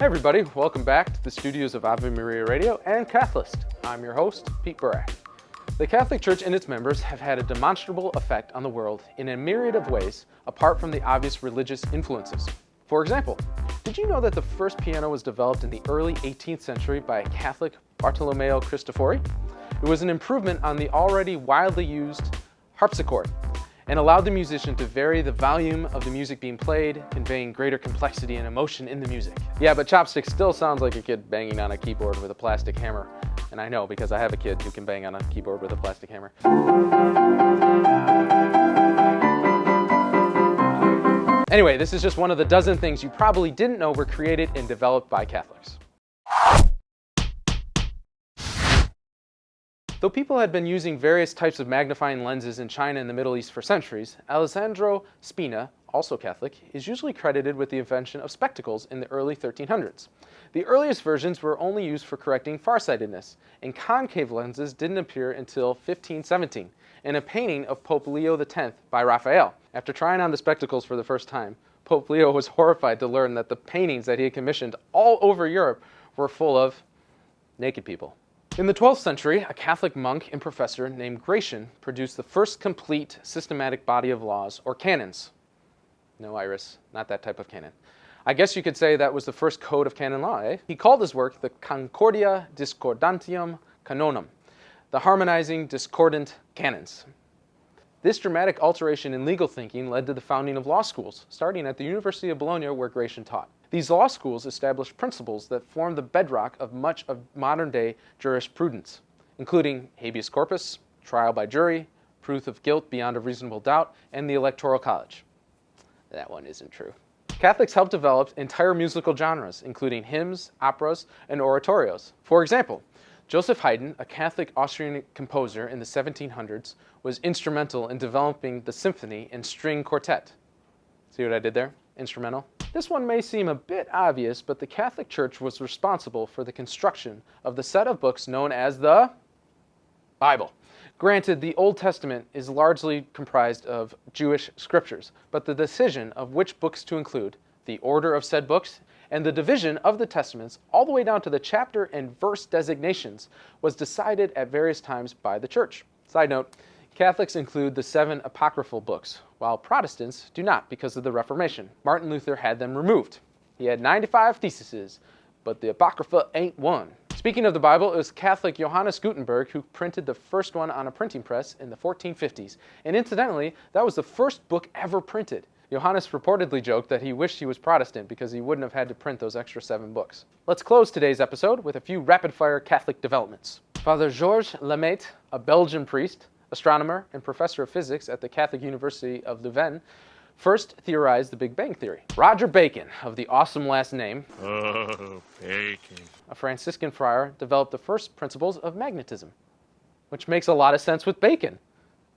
Hey everybody, welcome back to the studios of Ave Maria Radio and Cathlist. I'm your host, Pete Burak. The Catholic Church and its members have had a demonstrable effect on the world in a myriad of ways apart from the obvious religious influences. For example, did you know that the first piano was developed in the early 18th century by a Catholic, Bartolomeo Cristofori? It was an improvement on the already widely used harpsichord and allowed the musician to vary the volume of the music being played, conveying greater complexity and emotion in the music. Yeah, but chopsticks still sounds like a kid banging on a keyboard with a plastic hammer. And I know because I have a kid who can bang on a keyboard with a plastic hammer. Anyway, this is just one of the dozen things you probably didn't know were created and developed by Catholics. Though people had been using various types of magnifying lenses in China and the Middle East for centuries, Alessandro Spina, also Catholic, is usually credited with the invention of spectacles in the early 1300s. The earliest versions were only used for correcting farsightedness, and concave lenses didn't appear until 1517, in a painting of Pope Leo X by Raphael. After trying on the spectacles for the first time, Pope Leo was horrified to learn that the paintings that he had commissioned all over Europe were full of naked people. In the 12th century, a Catholic monk and professor named Gratian produced the first complete systematic body of laws, or canons. No, Iris, not that type of canon. I guess you could say that was the first code of canon law, eh? He called his work the Concordia Discordantium Canonum, the harmonizing discordant canons. This dramatic alteration in legal thinking led to the founding of law schools, starting at the University of Bologna where Gratian taught. These law schools established principles that form the bedrock of much of modern-day jurisprudence, including habeas corpus, trial by jury, proof of guilt beyond a reasonable doubt, and the electoral college. That one isn't true. Catholics helped develop entire musical genres, including hymns, operas, and oratorios. For example, Joseph Haydn, a Catholic Austrian composer in the 1700s, was instrumental in developing the symphony and string quartet. See what I did there? Instrumental. This one may seem a bit obvious, but the Catholic Church was responsible for the construction of the set of books known as the Bible. Granted, the Old Testament is largely comprised of Jewish scriptures, but the decision of which books to include, the order of said books, and the division of the testaments, all the way down to the chapter and verse designations, was decided at various times by the Church. Side note, Catholics include the 7 apocryphal books, while Protestants do not because of the Reformation. Martin Luther had them removed. He had 95 theses, but the Apocrypha ain't one. Speaking of the Bible, it was Catholic Johannes Gutenberg who printed the first one on a printing press in the 1450s, and incidentally, that was the first book ever printed. Johannes reportedly joked that he wished he was Protestant because he wouldn't have had to print those extra 7 books. Let's close today's episode with a few rapid-fire Catholic developments. Father Georges Lemaitre, a Belgian priest, astronomer, and professor of physics at the Catholic University of Leuven, first theorized the Big Bang Theory. Roger Bacon, of the awesome last name, Bacon, a Franciscan friar, developed the first principles of magnetism, which makes a lot of sense with bacon.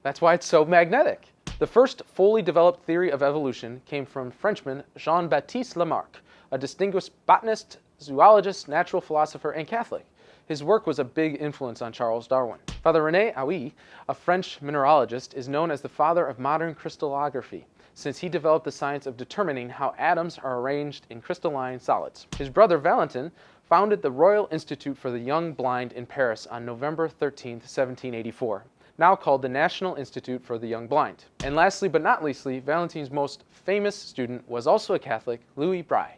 That's why it's so magnetic. The first fully developed theory of evolution came from Frenchman Jean-Baptiste Lamarck, a distinguished botanist, zoologist, natural philosopher, and Catholic. His work was a big influence on Charles Darwin. Father René Hauy, a French mineralogist, is known as the father of modern crystallography, since he developed the science of determining how atoms are arranged in crystalline solids. His brother Valentin founded the Royal Institute for the Young Blind in Paris on November 13, 1784, now called the National Institute for the Young Blind. And lastly but not leastly, Valentin's most famous student was also a Catholic, Louis Braille,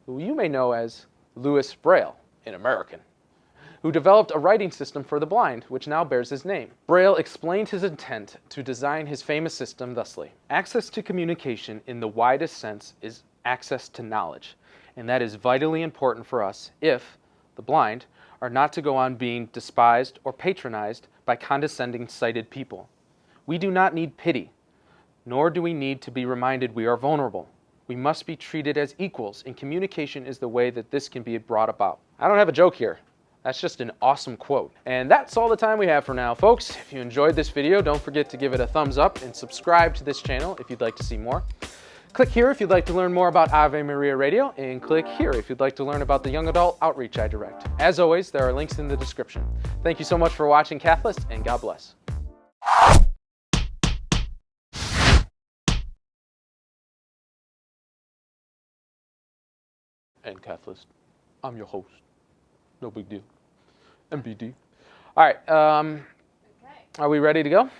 who you may know as Louis Braille in American, who developed a writing system for the blind, which now bears his name. Braille explained his intent to design his famous system thusly: access to communication in the widest sense is access to knowledge, and that is vitally important for us if, the blind, are not to go on being despised or patronized by condescending sighted people. We do not need pity, nor do we need to be reminded we are vulnerable. We must be treated as equals, and communication is the way that this can be brought about. I don't have a joke here. That's just an awesome quote. And that's all the time we have for now, folks. If you enjoyed this video, don't forget to give it a thumbs up and subscribe to this channel if you'd like to see more. Click here if you'd like to learn more about Ave Maria Radio, and click here if you'd like to learn about the young adult outreach I direct. As always, there are links in the description. Thank you so much for watching Cathlist, and God bless. And Cathlist. I'm your host. No big deal. MBD. All right. Okay. Are we ready to go?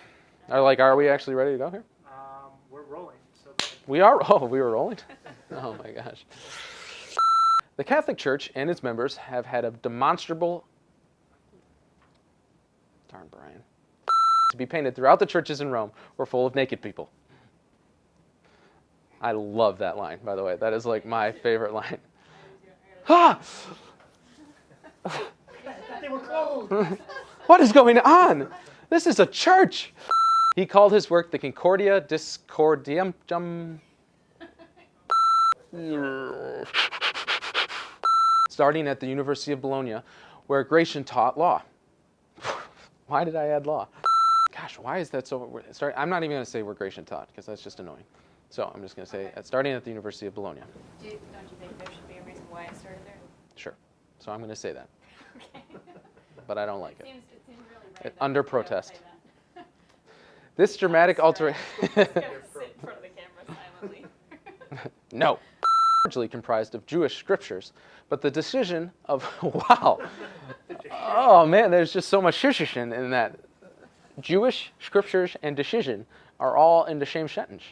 Are we actually ready to go here? We're rolling. So We are. Oh, we were rolling? Oh, my gosh. The Catholic Church and its members have had a demonstrable... Darn, Brian. To be painted throughout the churches in Rome were full of naked people. I love that line, by the way. That is like my favorite line. Ah! they were closed. What is going on? This is a church. He called his work the Concordia Discordium. Starting at the University of Bologna, where Gratian taught law. Why did I add law? Gosh, why is that so? I'm not even going to say where Gratian taught, because that's just annoying. So I'm just going to say, starting at the University of Bologna. Don't you think there should be a reason why I started there? Sure. So I'm going to say that. Okay. But I don't like it. It seems really right. Under protest. This dramatic alteration... Just gonna sit in front of the camera silently. No. Largely comprised of Jewish scriptures, but the decision of... Wow. Oh, man, there's just so much shushishin in that. Jewish scriptures and decision are all in the same sentence.